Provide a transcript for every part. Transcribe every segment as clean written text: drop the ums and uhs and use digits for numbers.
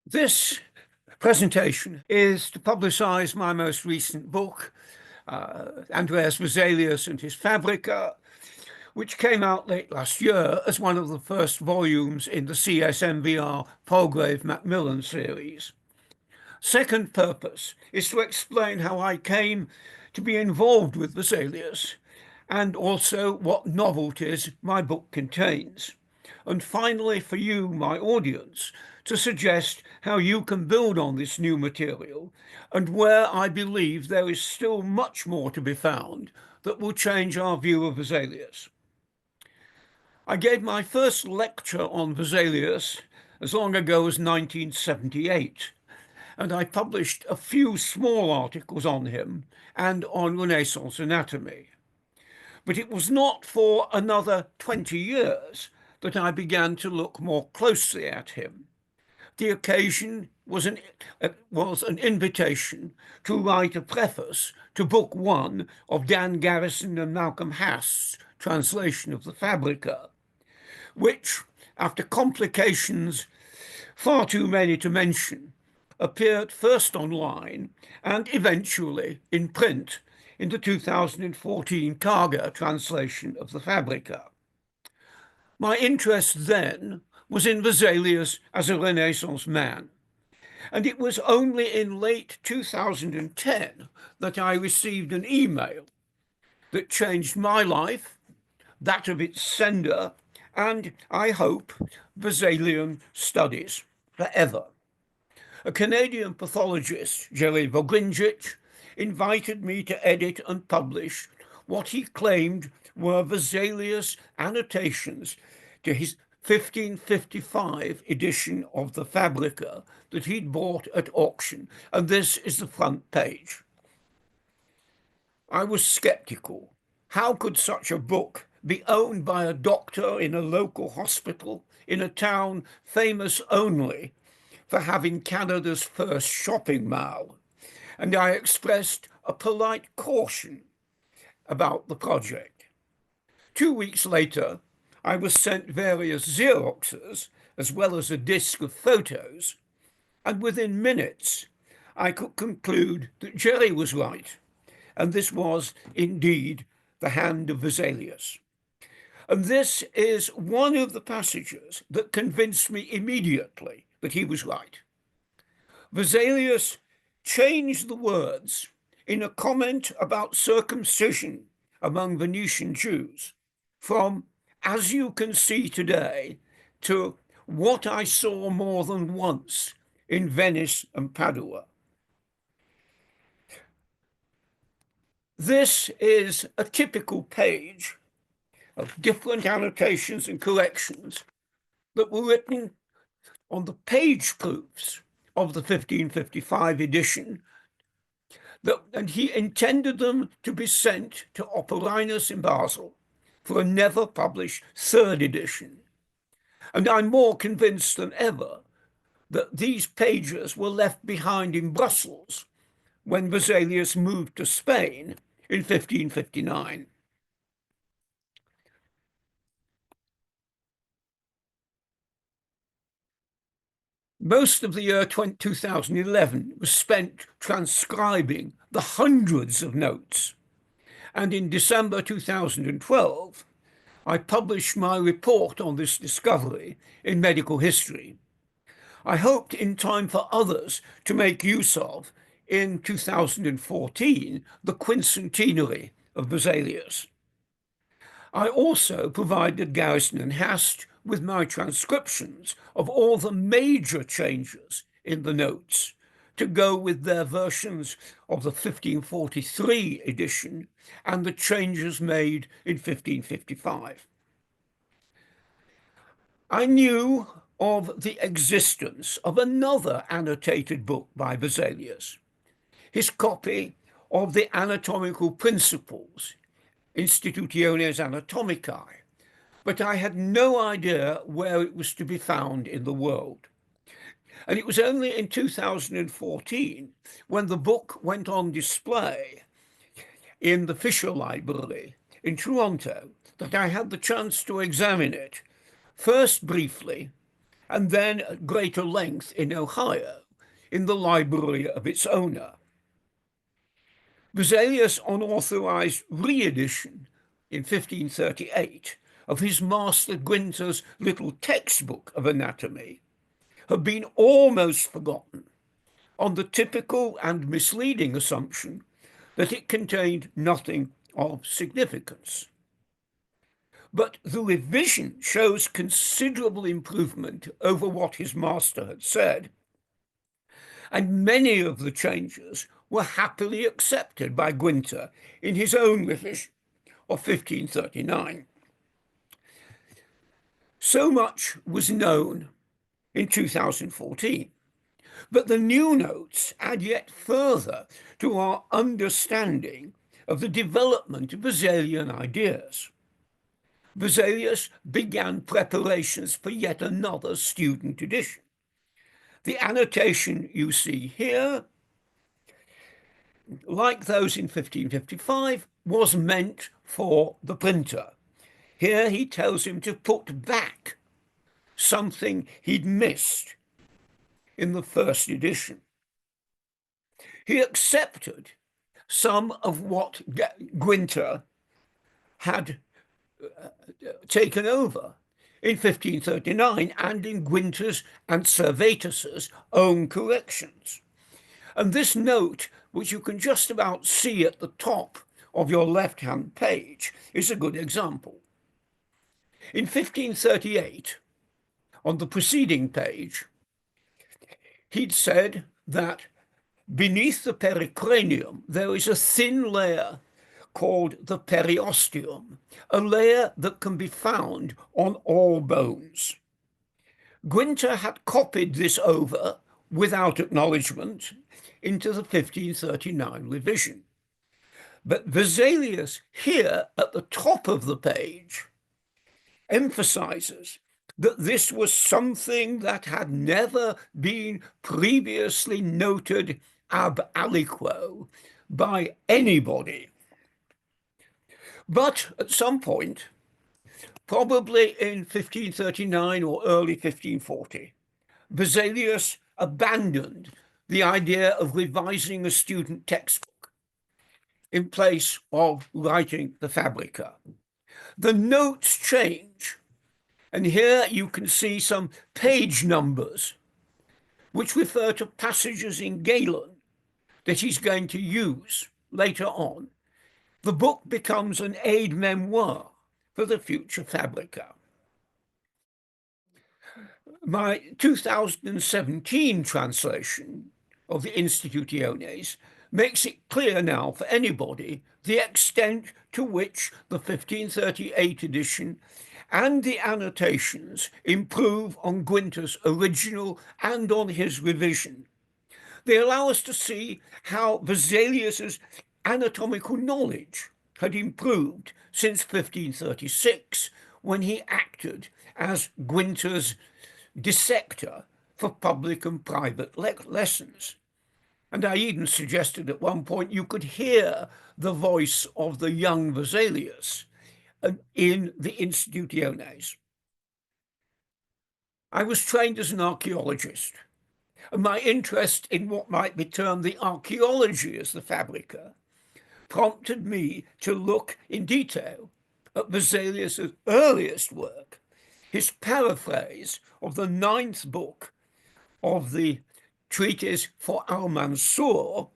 This presentation is to publicize my most recent book, Andreas Vesalius and his Fabrica, which came out late last year as one of the first volumes in the CSMBR Palgrave Macmillan series. Second purpose is to explain how I came to be involved with Vesalius and also what novelties my book contains. And finally, for you, my audience, to suggest how you can build on this new material and where I believe there is still much more to be found that will change our view of Vesalius. I gave my first lecture on Vesalius as long ago as 1978, and I published a few small articles on him and on Renaissance anatomy. But it was not for another 20 years that I began to look more closely at him. The occasion was an invitation to write a preface to Book 1 of Dan Garrison and Malcolm Hast's translation of the Fabrica, which, after complications far too many to mention, appeared first online and eventually in print in the 2014 Kaga translation of the Fabrica. My interest then was in Vesalius as a Renaissance man, and it was only in late 2010 that I received an email that changed my life, that of its sender, and, I hope, Vesalian studies forever. A Canadian pathologist, Jerry Voglinjic, invited me to edit and publish what he claimed were Vesalius annotations to his 1555 edition of the Fabrica that he'd bought at auction, and this is the front page. I was skeptical. How could such a book be owned by a doctor in a local hospital in a town famous only for having Canada's first shopping mall? And I expressed a polite caution about the project. 2 weeks later, I was sent various Xeroxes as well as a disc of photos, and within minutes I could conclude that Jerry was right, and this was indeed the hand of Vesalius. And this is one of the passages that convinced me immediately that he was right. Vesalius changed the words in a comment about circumcision among Venetian Jews from "as you can see today" to "what I saw more than once in Venice and Padua." This is a typical page of different annotations and corrections that were written on the page proofs of the 1555 edition, and he intended them to be sent to Operinus in Basel for a never-published third edition. And I'm more convinced than ever that these pages were left behind in Brussels when Vesalius moved to Spain in 1559. Most of the year 2011 was spent transcribing the hundreds of notes, and in December 2012, I published my report on this discovery in Medical History. I hoped in time for others to make use of, in 2014, the quincentenary of Vesalius. I also provided Garrison and Hast with my transcriptions of all the major changes in the notes to go with their versions of the 1543 edition and the changes made in 1555. I knew of the existence of another annotated book by Vesalius, his copy of the Anatomical Principles, Institutiones Anatomicae, but I had no idea where it was to be found in the world. And it was only in 2014, when the book went on display in the Fisher Library in Toronto, that I had the chance to examine it, first briefly, and then at greater length in Ohio, in the library of its owner. Vesalius' unauthorized re-edition in 1538 of his master Gwynter's little textbook of anatomy had been almost forgotten on the typical and misleading assumption that it contained nothing of significance. But the revision shows considerable improvement over what his master had said, and many of the changes were happily accepted by Gwynter in his own revision of 1539. So much was known in 2014, but the new notes add yet further to our understanding of the development of Vesalian ideas. Vesalius began preparations for yet another student edition. The annotation you see here, like those in 1555, was meant for the printer. Here he tells him to put back something he'd missed in the first edition. He accepted some of what Gwynter had taken over in 1539 and in Gwynter's and Servetus's own corrections. And this note, which you can just about see at the top of your left-hand page, is a good example. In 1538, on the preceding page, he'd said that beneath the pericranium there is a thin layer called the periosteum, a layer that can be found on all bones. Gwynter had copied this over, without acknowledgement, into the 1539 revision. But Vesalius, here at the top of the page, emphasizes that this was something that had never been previously noted ab aliquo by anybody. But at some point, probably in 1539 or early 1540, Vesalius abandoned the idea of revising a student textbook in place of writing the Fabrica. The notes change, and here you can see some page numbers which refer to passages in Galen that he's going to use later on. The book becomes an aide-memoire for the future Fabrica. My 2017 translation of the Institutiones makes it clear now for anybody the extent to which the 1538 edition and the annotations improve on Gwynter's original and on his revision. They allow us to see how Vesalius's anatomical knowledge had improved since 1536, when he acted as Gwynter's dissector for public and private lessons. And I even suggested at one point you could hear the voice of the young Vesalius in the Institutiones. I was trained as an archaeologist, and my interest in what might be termed the archaeology as the Fabrica prompted me to look in detail at Vesalius's earliest work, his paraphrase of the 9th book of the Treatise for Al-Mansur,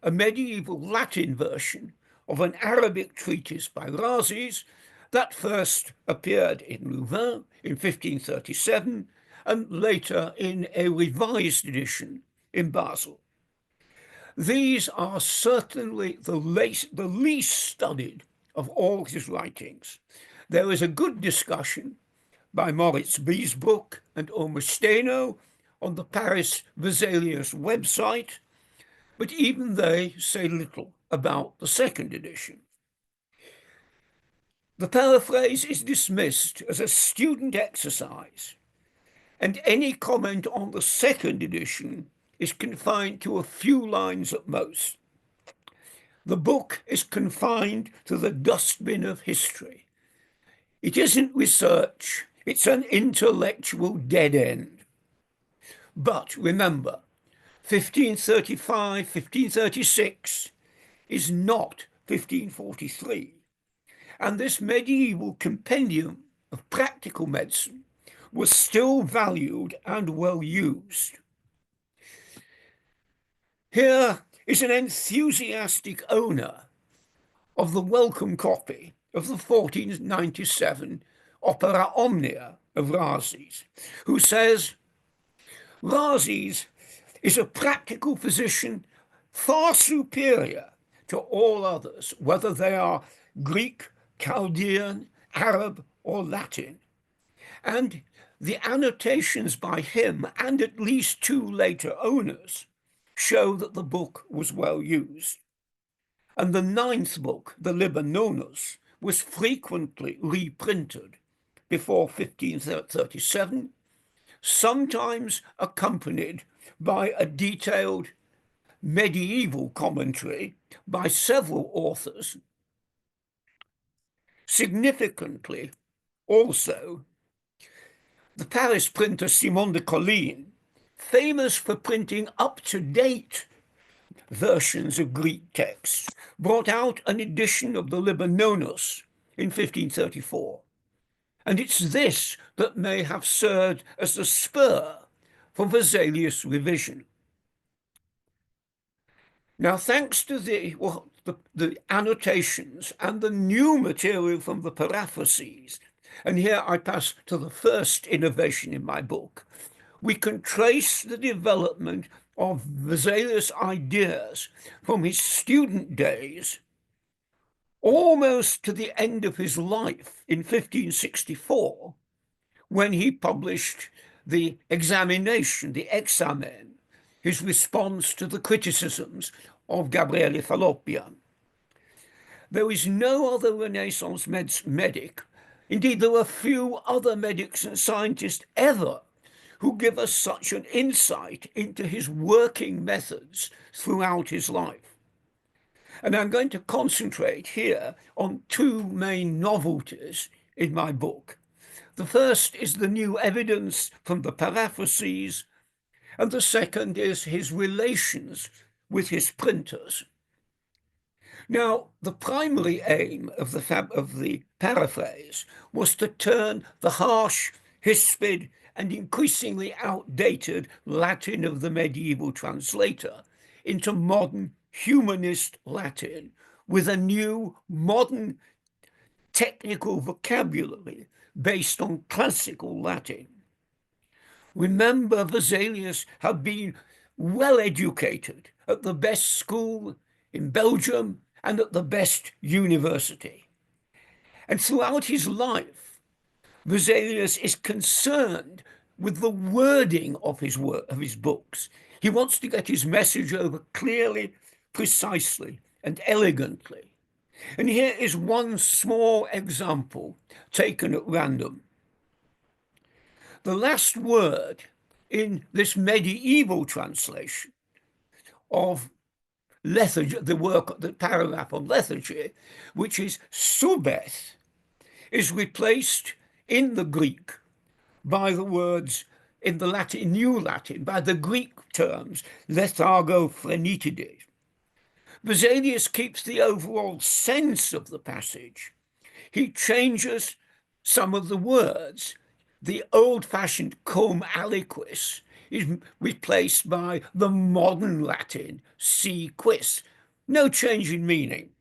a medieval Latin version of an Arabic treatise by Rhazes that first appeared in Louvain in 1537 and later in a revised edition in Basel. These are certainly the least studied of all his writings. There is a good discussion by Moritz Biesbruck and Omer Steno on the Paris Vesalius website, but even they say little about the second edition. The paraphrase is dismissed as a student exercise, and any comment on the second edition is confined to a few lines at most. The book is confined to the dustbin of history. It isn't research, It's an intellectual dead end. But remember, 1535, 1536 is not 1543. And this medieval compendium of practical medicine was still valued and well used. Here is an enthusiastic owner of the welcome copy of the 1497 Opera Omnia of Rhazes, who says, Rhazes is a practical physician far superior to all others, whether they are Greek, Chaldean, Arab, or Latin. And the annotations by him and at least two later owners show that the book was well used. And the ninth book, the Liber Nonus, was frequently reprinted before 1537, sometimes accompanied by a detailed medieval commentary by several authors. Significantly, also, the Paris printer Simon de Colline, famous for printing up-to-date versions of Greek texts, brought out an edition of the Liber Nonus in 1534. And it's this that may have served as the spur for Vesalius' revision. Now, thanks to the annotations and the new material from the paraphrases, and here I pass to the first innovation in my book, we can trace the development of Vesalius' ideas from his student days almost to the end of his life in 1564, when he published the examination, the examen, his response to the criticisms of Gabriele Fallopian. There is no other Renaissance medic, indeed there are few other medics and scientists ever who give us such an insight into his working methods throughout his life. And I'm going to concentrate here on two main novelties in my book. The first is the new evidence from the paraphrases, and the second is his relations with his printers. Now, the primary aim of the paraphrase was to turn the harsh, hispid, and increasingly outdated Latin of the medieval translator into modern humanist Latin with a new modern technical vocabulary based on classical Latin. Remember, Vesalius had been well educated at the best school in Belgium and at the best university. And throughout his life, Vesalius is concerned with the wording of his books. He wants to get his message over clearly, precisely, and elegantly. And here is one small example taken at random. The last word in this medieval translation of lethargy, the paragraph on lethargy, which is subeth, is replaced in the Greek by the words in the Latin, New Latin, by the Greek terms lethargo phrenitides. Vesalius keeps the overall sense of the passage. He changes some of the words. The old-fashioned cum aliquis is replaced by the modern Latin si quis. No change in meaning.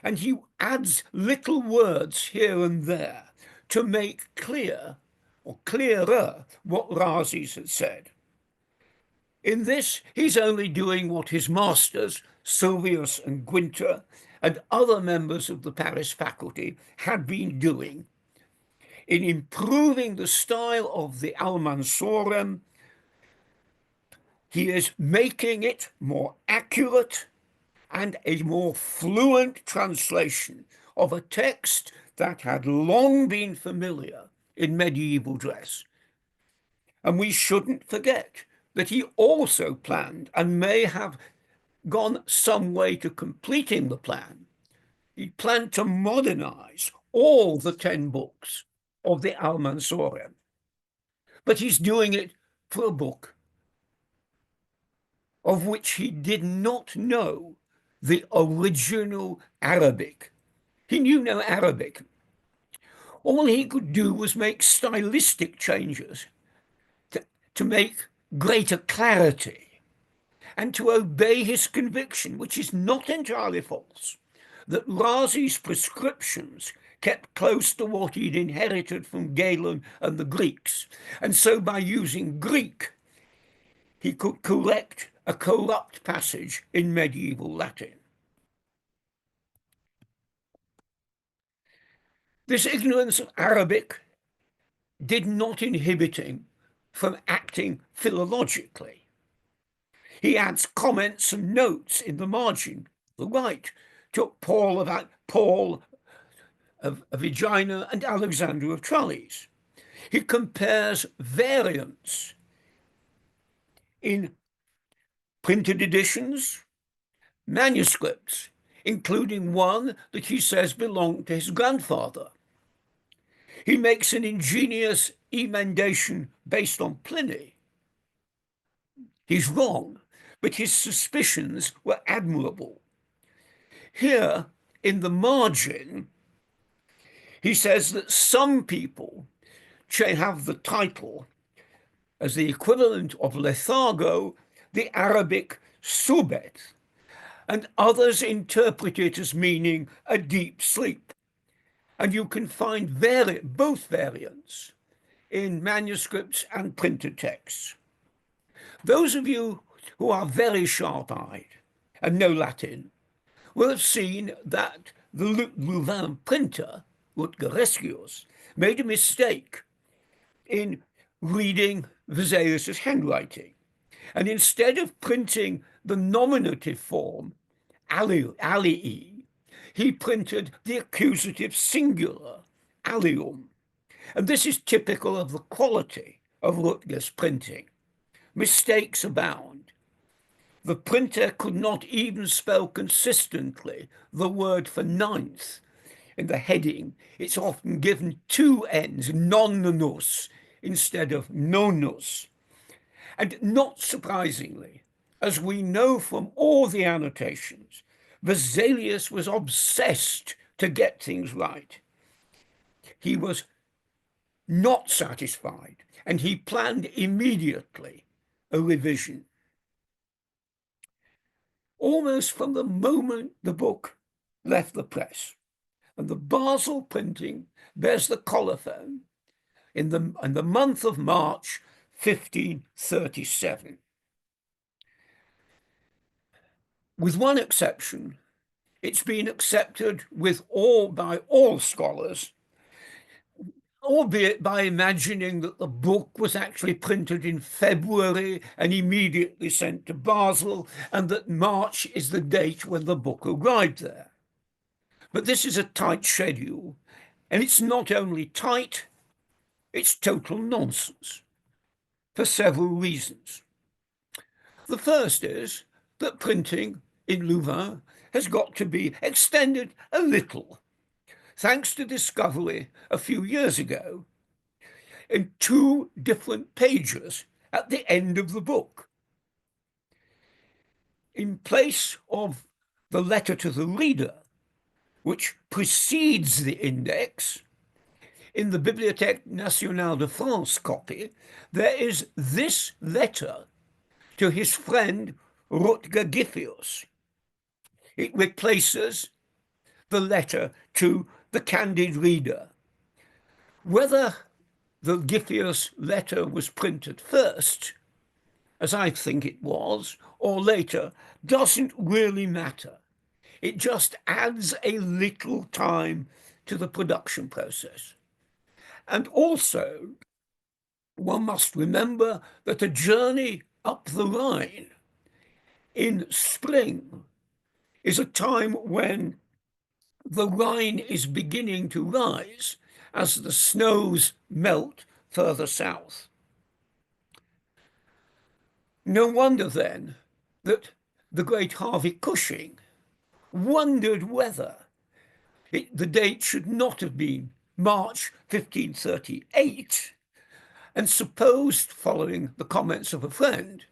And he adds little words here and there to make clear or clearer what Rhazes had said. In this, he's only doing what his masters, Sylvius and Guinter, and other members of the Paris faculty had been doing in improving the style of the Almansorem. He is making it more accurate and a more fluent translation of a text that had long been familiar in medieval dress. And we shouldn't forget that he also planned, and may have gone some way to completing the plan, he planned to modernize all the 10 books of the Al-Mansura. But he's doing it for a book of which he did not know the original Arabic. He knew no Arabic. All he could do was make stylistic changes to make greater clarity and to obey his conviction, which is not entirely false, that Razi's prescriptions kept close to what he'd inherited from Galen and the Greeks. And so by using Greek, he could correct a corrupt passage in medieval Latin. This ignorance of Arabic did not inhibit him from acting philologically. He adds comments and notes in the margin. The right took Paul of Aegina and Alexander of Tralles. He compares variants in printed editions, manuscripts, including one that he says belonged to his grandfather. He makes an ingenious emendation based on Pliny. He's wrong, but his suspicions were admirable. Here, in the margin, he says that some people have the title as the equivalent of lethargo, the Arabic subet, and others interpret it as meaning a deep sleep. And you can find both variants in manuscripts and printed texts. Those of you who are very sharp-eyed and know Latin will have seen that the Louvain printer, Vesalius, made a mistake in reading Vesalius's handwriting. And instead of printing the nominative form, alii, he printed the accusative singular, allium. And this is typical of the quality of Rutger's printing. Mistakes abound. The printer could not even spell consistently the word for ninth. In the heading, it's often given two N's, nonnus, instead of nonus. And not surprisingly, as we know from all the annotations, Vesalius was obsessed to get things right. He was not satisfied, and he planned immediately a revision. Almost from the moment the book left the press, and the Basel printing bears the colophon in the month of March 1537. With one exception, it's been accepted by all scholars, albeit by imagining that the book was actually printed in February and immediately sent to Basel, and that March is the date when the book arrived there. But this is a tight schedule, and it's not only tight, it's total nonsense for several reasons. The first is that printing in Louvain has got to be extended a little, thanks to discovery a few years ago in two different pages at the end of the book. In place of the letter to the reader, which precedes the index, in the Bibliothèque Nationale de France copy, there is this letter to his friend Rutger Giffeus. It replaces the letter to the candid reader. Whether the Giffeus letter was printed first, as I think it was, or later, doesn't really matter. It just adds a little time to the production process. And also, one must remember that a journey up the Rhine in spring is a time when the Rhine is beginning to rise as the snows melt further south. No wonder then that the great Harvey Cushing wondered whether the date should not have been March 1538, and supposed, following the comments of a friend,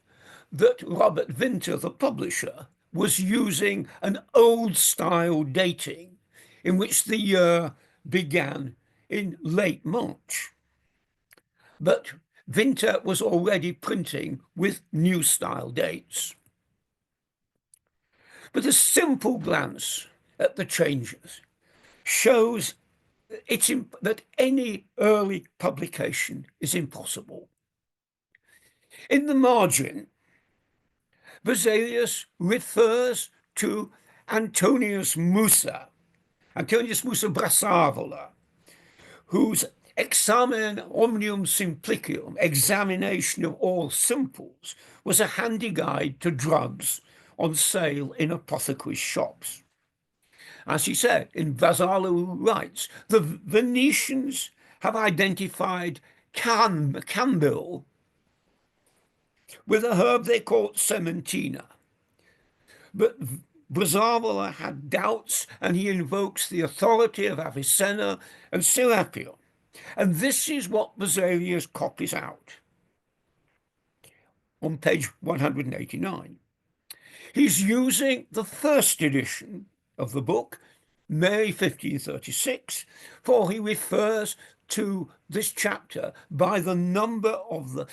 that Robert Winter, the publisher, was using an old-style dating in which the year began in late March. But Winter was already printing with new-style dates. But a simple glance at the changes shows that any early publication is impossible. In the margin, Vesalius refers to Antonius Musa Brassavola, whose Examen Omnium Simplicium, examination of all simples, was a handy guide to drugs on sale in apothecaries' shops. As he said, in Vassallo writes, the Venetians have identified cambil with a herb they called sementina. But Brassavola had doubts, and he invokes the authority of Avicenna and Serapion. And this is what Vesalius copies out on page 189. He's using the first edition of the book, May 1536, for he refers to this chapter by the number of the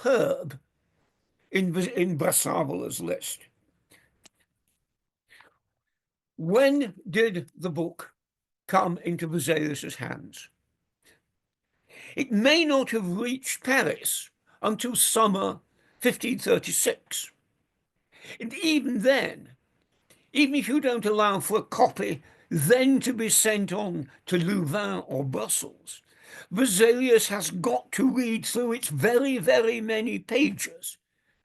herb in Brassavola's list. When did the book come into Vesalius's hands? It may not have reached Paris until summer 1536. And even then, even if you don't allow for a copy then to be sent on to Louvain or Brussels, Vesalius has got to read through its very, very many pages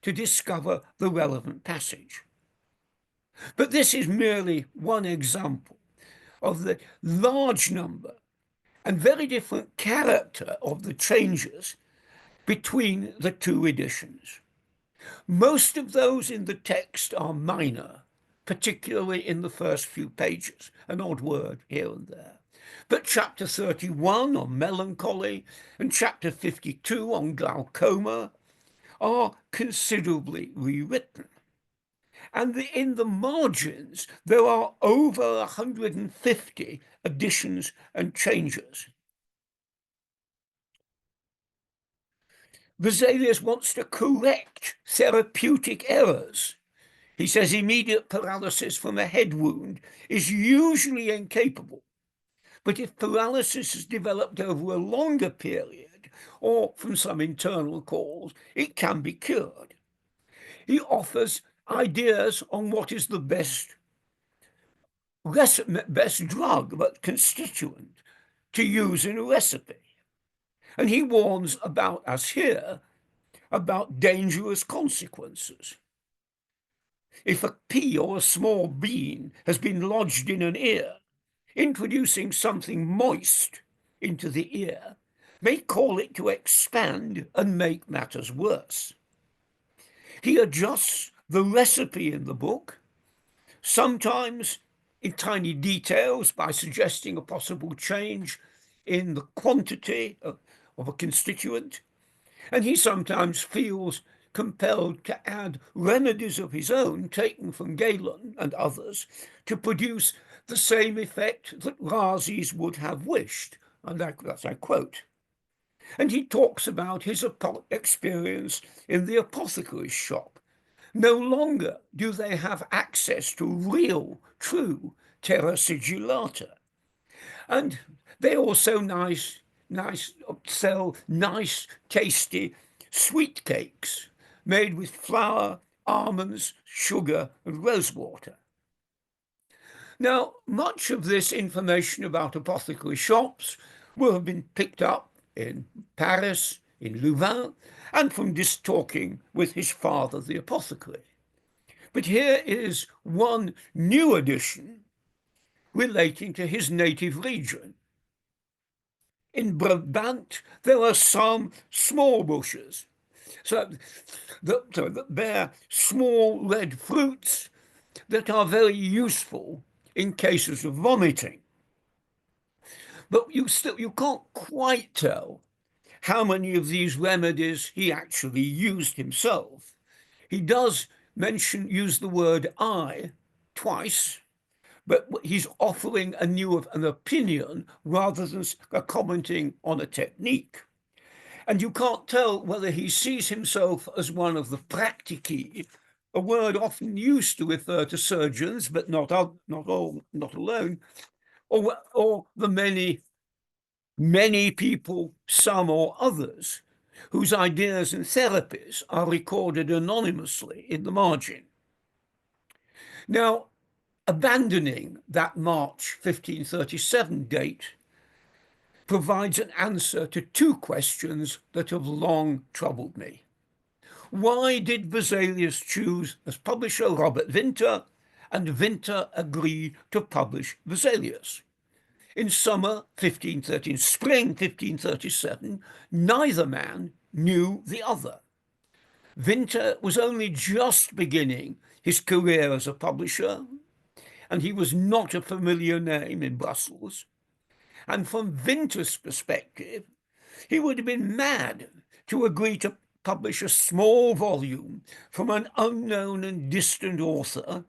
to discover the relevant passage. But this is merely one example of the large number and very different character of the changes between the two editions. Most of those in the text are minor, particularly in the first few pages, an odd word here and there. But chapter 31 on melancholy and chapter 52 on glaucoma are considerably rewritten. And in the margins, there are over 150 additions and changes. Vesalius wants to correct therapeutic errors. He says immediate paralysis from a head wound is usually incapable. But if paralysis is developed over a longer period or from some internal cause, it can be cured. He offers ideas on what is the best drug, but constituent, to use in a recipe. And he warns about, as here, about dangerous consequences. If a pea or a small bean has been lodged in an ear, introducing something moist into the ear may cause it to expand and make matters worse. He adjusts the recipe in the book, sometimes in tiny details by suggesting a possible change in the quantity of a constituent, and he sometimes feels compelled to add remedies of his own taken from Galen and others to produce the same effect that Rhazes would have wished, and that's I quote. And he talks about his experience in the apothecary's shop. No longer do they have access to real, true terra sigillata. And they also sell nice, tasty sweet cakes made with flour, almonds, sugar, and rosewater. Now, much of this information about apothecary shops will have been picked up in Paris, in Louvain, and from just talking with his father, the apothecary. But here is one new addition relating to his native region. In Brabant, there are some small bushes that bear small red fruits that are very useful in cases of vomiting. But you can't quite tell how many of these remedies he actually used himself. He does use the word I twice, but he's offering an opinion rather than commenting on a technique. And you can't tell whether he sees himself as one of the practici, a word often used to refer to surgeons, but not alone, or the many people, some or others, whose ideas and therapies are recorded anonymously in the margin. Now, abandoning that March 1537 date provides an answer to two questions that have long troubled me. Why did Vesalius choose as publisher Robert Winter, and Winter agree to publish Vesalius? In summer 1513, spring 1537, neither man knew the other. Winter was only just beginning his career as a publisher, and he was not a familiar name in Brussels. And from Winter's perspective, he would have been mad to agree to publish a small volume from an unknown and distant author,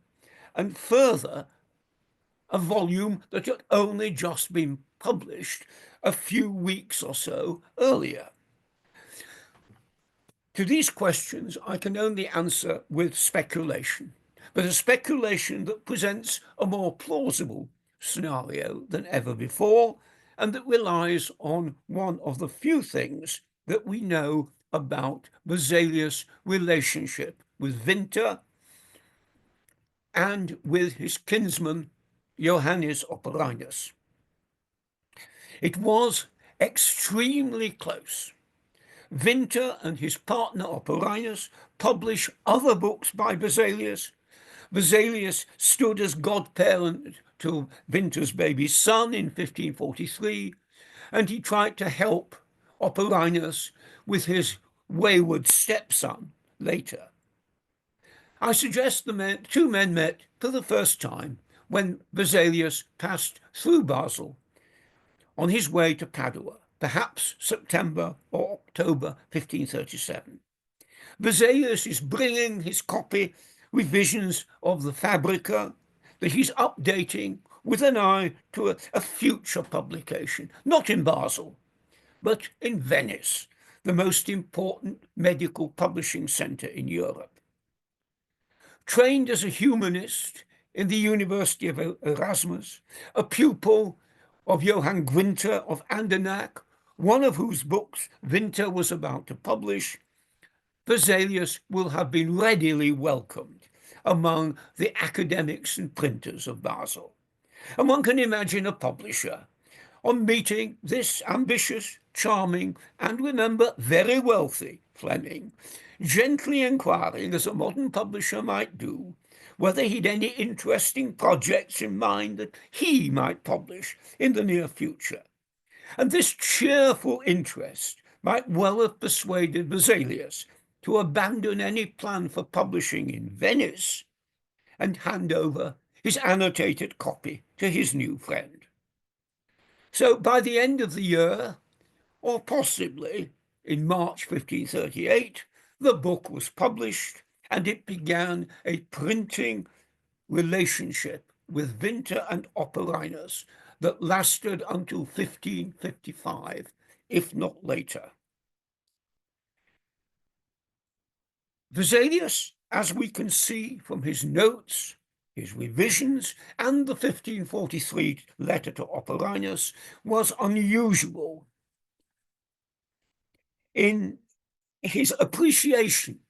and further, a volume that had only just been published a few weeks or so earlier. To these questions, I can only answer with speculation, but a speculation that presents a more plausible scenario than ever before, and that relies on one of the few things that we know about Vesalius' relationship with Winter and with his kinsman Johannes Operinus. It was extremely close. Winter and his partner Operinus published other books by Vesalius. Vesalius stood as godparent to Winter's baby son in 1543, and he tried to help Operinus with his wayward stepson later. I suggest the two men met for the first time when Vesalius passed through Basel on his way to Padua, perhaps September or October 1537. Vesalius is bringing his copy revisions of the Fabrica that he's updating with an eye to a future publication, not in Basel, but in Venice, the most important medical publishing center in Europe. Trained as a humanist in the University of Erasmus, a pupil of Johann Gwinter of Andernach, one of whose books Winter was about to publish, Vesalius will have been readily welcomed among the academics and printers of Basel. And one can imagine a publisher, on meeting this ambitious, charming, and remember, very wealthy Fleming, gently inquiring, as a modern publisher might do, whether he'd any interesting projects in mind that he might publish in the near future. And this cheerful interest might well have persuaded Vesalius to abandon any plan for publishing in Venice and hand over his annotated copy to his new friend. So by the end of the year, or possibly in March 1538, the book was published, and it began a printing relationship with Winter and Operinus that lasted until 1555, if not later. Vesalius, as we can see from his notes, his revisions, and the 1543 letter to Operinus, was unusual in his appreciation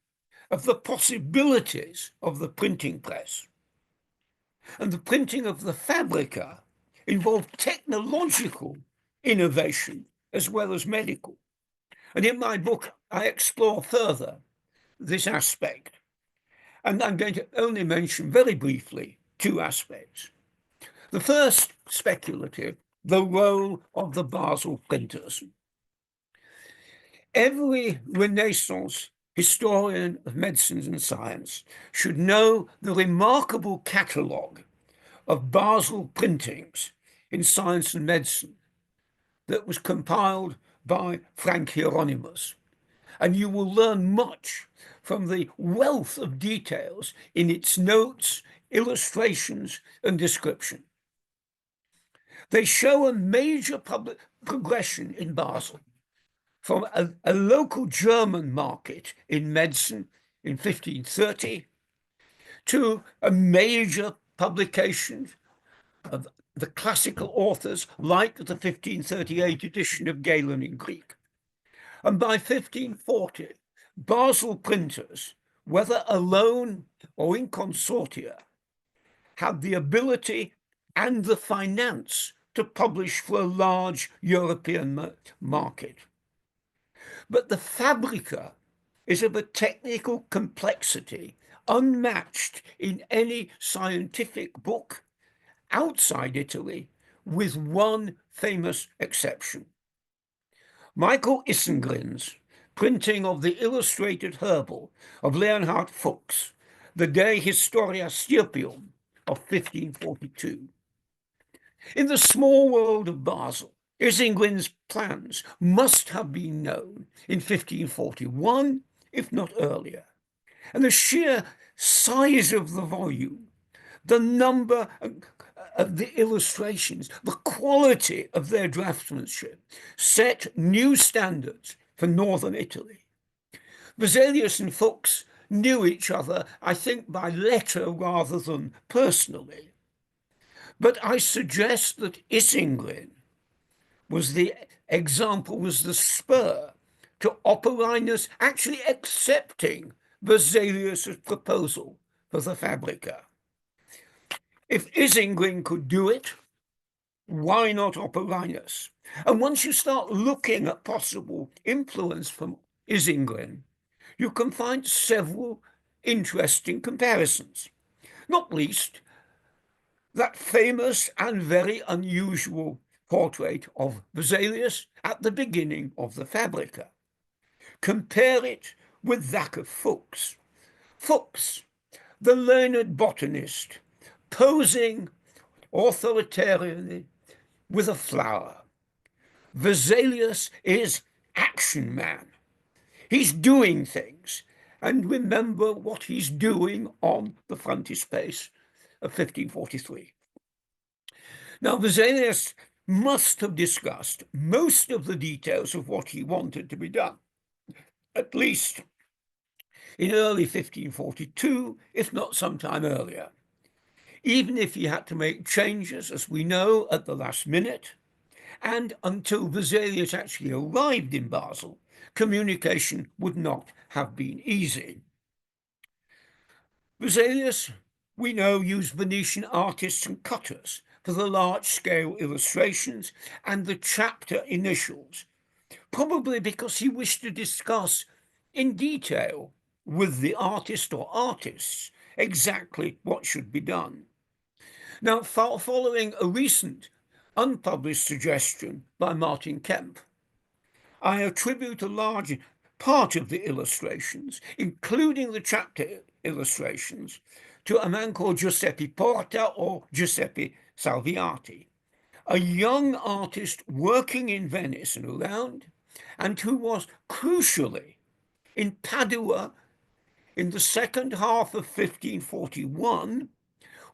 of the possibilities of the printing press. And the printing of the Fabrica involved technological innovation as well as medical. And in my book, I explore further this aspect. And I'm going to only mention very briefly two aspects. The first, speculative, the role of the Basel printers. Every Renaissance historian of medicine and science should know the remarkable catalogue of Basel printings in science and medicine, that was compiled by Frank Hieronymus, and you will learn much from the wealth of details in its notes, illustrations, and description. They show a major public progression in Basel from a local German market in medicine in 1530 to a major publication of the classical authors like the 1538 edition of Galen in Greek. And by 1540, Basel printers, whether alone or in consortia, had the ability and the finance to publish for a large European market. But the Fabrica is of a technical complexity unmatched in any scientific book outside Italy, with one famous exception. Michael Issengrin's printing of the illustrated herbal of Leonhard Fuchs, the De Historia Stirpium of 1542. In the small world of Basel, Issengrin's plans must have been known in 1541, if not earlier, and the sheer size of the volume, the number of the illustrations, the quality of their draftsmanship set new standards for northern Italy. Vesalius and Fuchs knew each other, I think, by letter rather than personally. But I suggest that Issengrin was the spur to Operinus actually accepting Vesalius' proposal for the Fabrica. If Issengrin could do it, why not Operinus? And once you start looking at possible influence from Issengrin, you can find several interesting comparisons, not least that famous and very unusual portrait of Vesalius at the beginning of the Fabrica. Compare it with that of Fuchs. Fuchs, the learned botanist, posing authoritarianly with a flower. Vesalius is action man. He's doing things. And remember what he's doing on the frontispiece of 1543. Now, Vesalius must have discussed most of the details of what he wanted to be done, at least in early 1542, if not sometime earlier. Even if he had to make changes, as we know, at the last minute, and until Vesalius actually arrived in Basel, communication would not have been easy. Vesalius, we know, used Venetian artists and cutters for the large-scale illustrations and the chapter initials, probably because he wished to discuss in detail with the artist or artists exactly what should be done. Now, following a recent unpublished suggestion by Martin Kemp, I attribute a large part of the illustrations, including the chapter illustrations, to a man called Giuseppe Porta or Giuseppe Salviati, a young artist working in Venice and around, and who was crucially in Padua in the second half of 1541,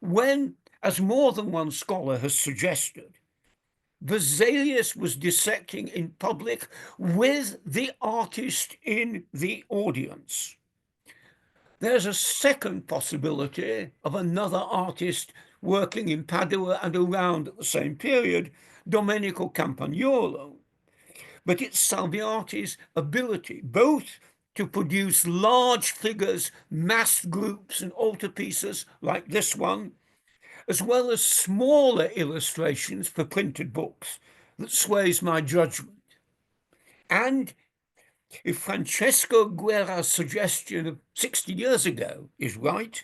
when, as more than one scholar has suggested, Vesalius was dissecting in public with the artist in the audience. There's a second possibility of another artist working in Padua and around at the same period, Domenico Campagnolo. But it's Salviati's ability both to produce large figures, mass groups, and altarpieces like this one, as well as smaller illustrations for printed books, that sways my judgment. And if Francesco Guerra's suggestion of 60 years ago is right,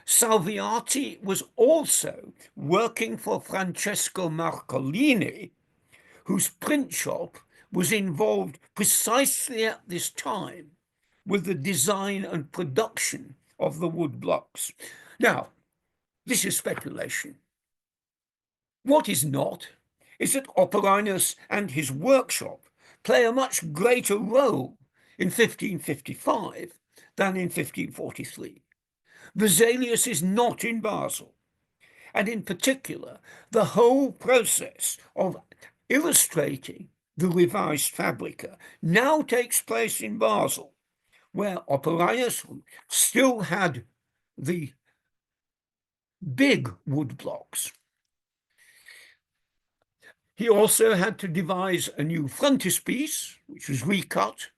Salviati was also working for Francesco Marcolini, whose print shop was involved precisely at this time with the design and production of the wood blocks. Now, this is speculation. What is not is that Operinus and his workshop play a much greater role in 1555 than in 1543. Vesalius is not in Basel, and in particular, the whole process of illustrating the revised Fabrica now takes place in Basel, where Operinus still had the big wood blocks. He also had to devise a new frontispiece, which was recut,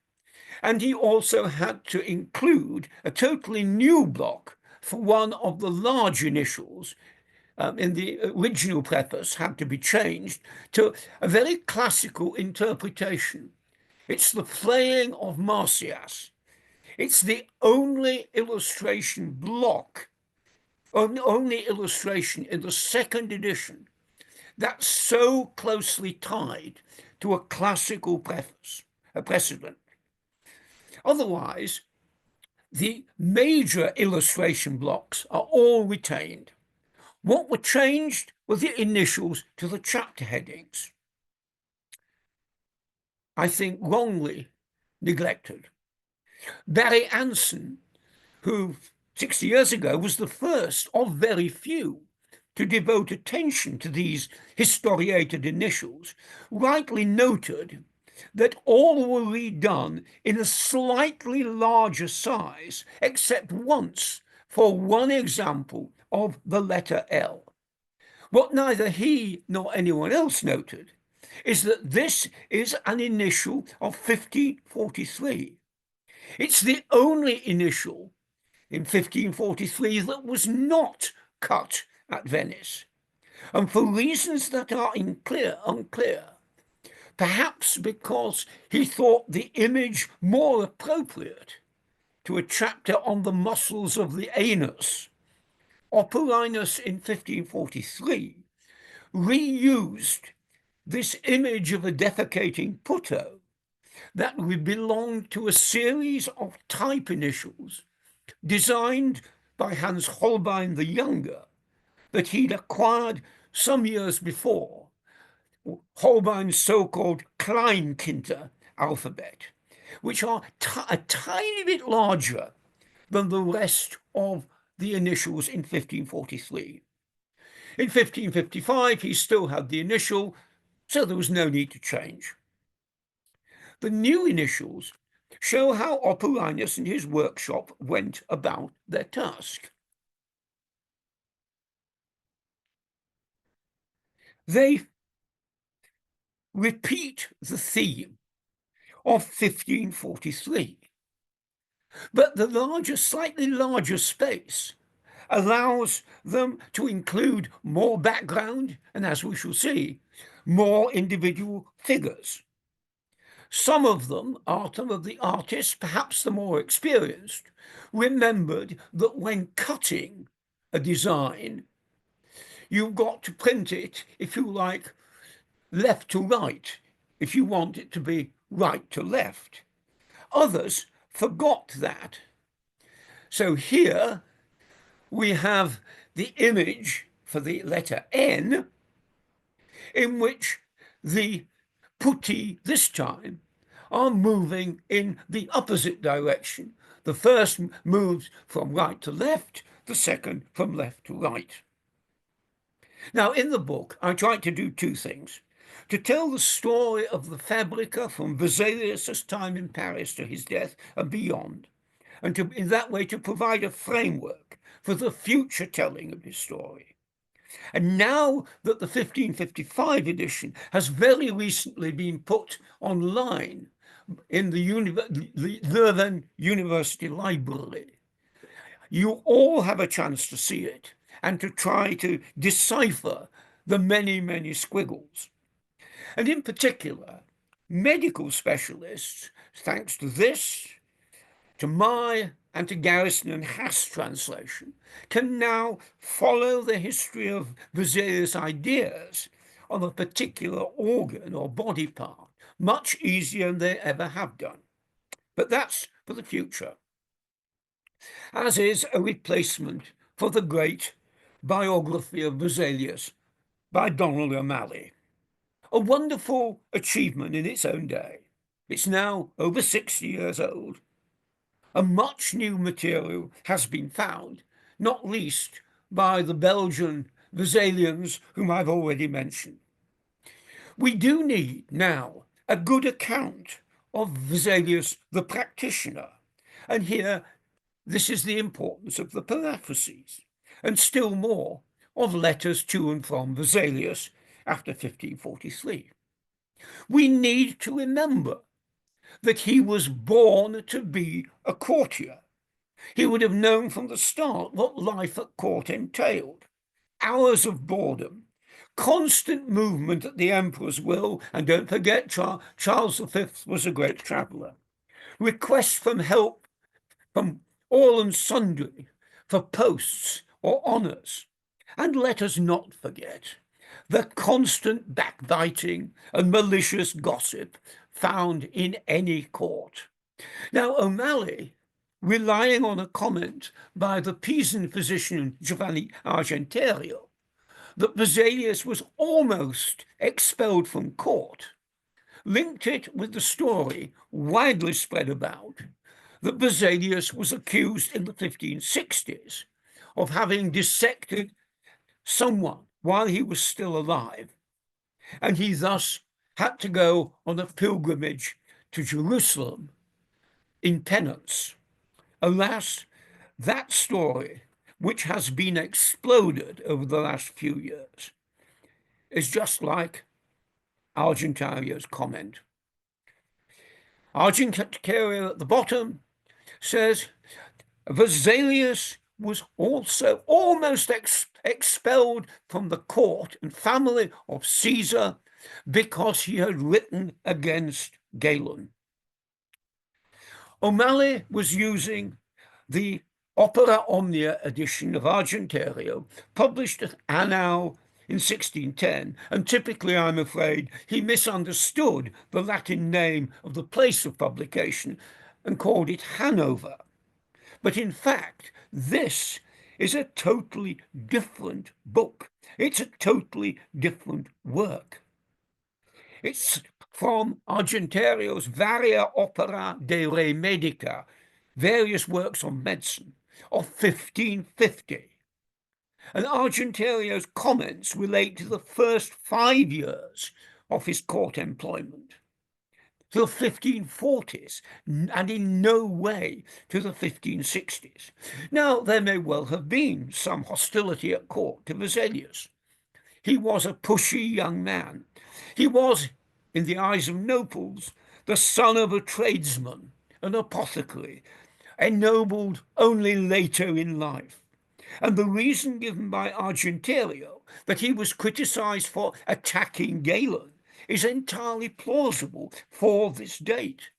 and he also had to include a totally new block for one of the large initials in the original preface had to be changed to a very classical interpretation. It's the flaying of Marsyas. It's the only illustration block, only illustration in the second edition that's so closely tied to a classical preface, a precedent. Otherwise, the major illustration blocks are all retained. What were changed were the initials to the chapter headings. I think wrongly neglected. Barry Anson, who 60 years ago was the first of very few to devote attention to these historiated initials, rightly noted that all were redone in a slightly larger size, except once for one example of the letter L. What neither he nor anyone else noted is that this is an initial of 1543. It's the only initial in 1543 that was not cut at Venice, and for reasons that are unclear, perhaps because he thought the image more appropriate to a chapter on the muscles of the anus, Operinus in 1543 reused this image of a defecating puto that belonged to a series of type initials designed by Hans Holbein the Younger that he'd acquired some years before, Holbein's so-called Kleinkinte alphabet, which are a tiny bit larger than the rest of the initials in 1543. In 1555, he still had the initial, so there was no need to change. The new initials show how Operinus and his workshop went about their task. They repeat the theme of 1543, but the slightly larger space allows them to include more background and, as we shall see, more individual figures. Some of them, some of the artists, perhaps the more experienced, remembered that when cutting a design, you've got to print it, if you like, left to right, if you want it to be right to left. Others forgot that. So here we have the image for the letter N, in which the putti this time are moving in the opposite direction. The first moves from right to left, the second from left to right. Now, in the book, I tried to do two things: to tell the story of the Fabrica from Vesalius' time in Paris to his death and beyond, and to, in that way, to provide a framework for the future telling of his story. And now that the 1555 edition has very recently been put online in the Leuven University Library, you all have a chance to see it and to try to decipher the many, many squiggles. And in particular, medical specialists, thanks to this, to my and to Garrison and Haas translation, can now follow the history of Vesalius' ideas on a particular organ or body part much easier than they ever have done. But that's for the future, as is a replacement for the great biography of Vesalius by Donald O'Malley. a wonderful achievement in its own day. It's now over 60 years old. And much new material has been found, not least by the Belgian Vesalians, whom I've already mentioned. We do need now a good account of Vesalius the practitioner. And here, this is the importance of the paraphrases, and still more of letters to and from Vesalius after 1543. We need to remember that he was born to be a courtier. He would have known from the start what life at court entailed. Hours of boredom, constant movement at the emperor's will, and don't forget Charles V was a great traveller. Requests from help from all and sundry for posts or honours. And let us not forget the constant backbiting and malicious gossip found in any court. Now, O'Malley, relying on a comment by the Pisan physician Giovanni Argentario, that Vesalius was almost expelled from court, linked it with the story widely spread about that Vesalius was accused in the 1560s of having dissected someone while he was still alive, and he thus had to go on a pilgrimage to Jerusalem in penance. Alas, that story, which has been exploded over the last few years, is just like Argentario's comment. Argentario at the bottom says Vesalius was also almost expelled from the court and family of Caesar because he had written against Galen. O'Malley was using the Opera Omnia edition of Argentario, published at Hanau in 1610, and typically, I'm afraid, he misunderstood the Latin name of the place of publication and called it Hanover. But in fact, this is a totally different book. It's a totally different work. It's from Argentario's Varia Opera de Re Medica, various works on medicine, of 1550. And Argentario's comments relate to the first 5 years of his court employment, to the 1540s, and in no way to the 1560s. Now, there may well have been some hostility at court to Vesalius. He was a pushy young man. He was, in the eyes of nobles, the son of a tradesman, an apothecary, ennobled only later in life. And the reason given by Argentario that he was criticized for attacking Galen is entirely plausible for this date.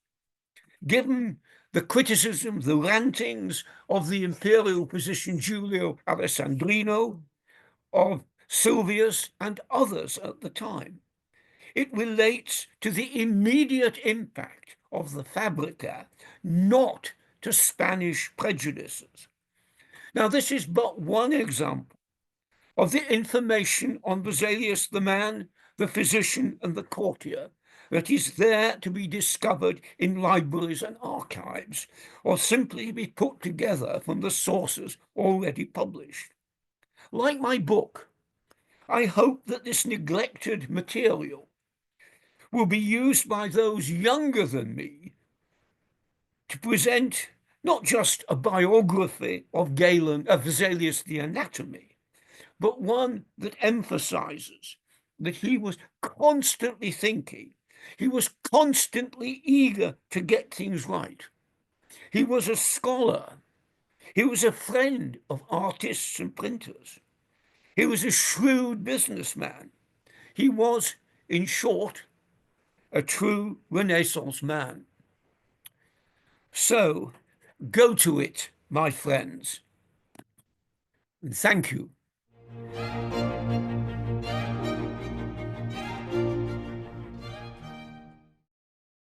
Given the criticism, the rantings of the imperial physician Giulio Alessandrino, of Silvius and others at the time, it relates to the immediate impact of the Fabrica, not to Spanish prejudices. Now, this is but one example of the information on Vesalius the man, the physician, and the courtier that is there to be discovered in libraries and archives, or simply be put together from the sources already published. Like my book, I hope that this neglected material will be used by those younger than me to present not just a biography of Vesalius the anatomy, but one that emphasizes that he was constantly thinking. He was constantly eager to get things right. He was a scholar. He was a friend of artists and printers. He was a shrewd businessman. He was, in short, a true Renaissance man. So, go to it, my friends. And thank you.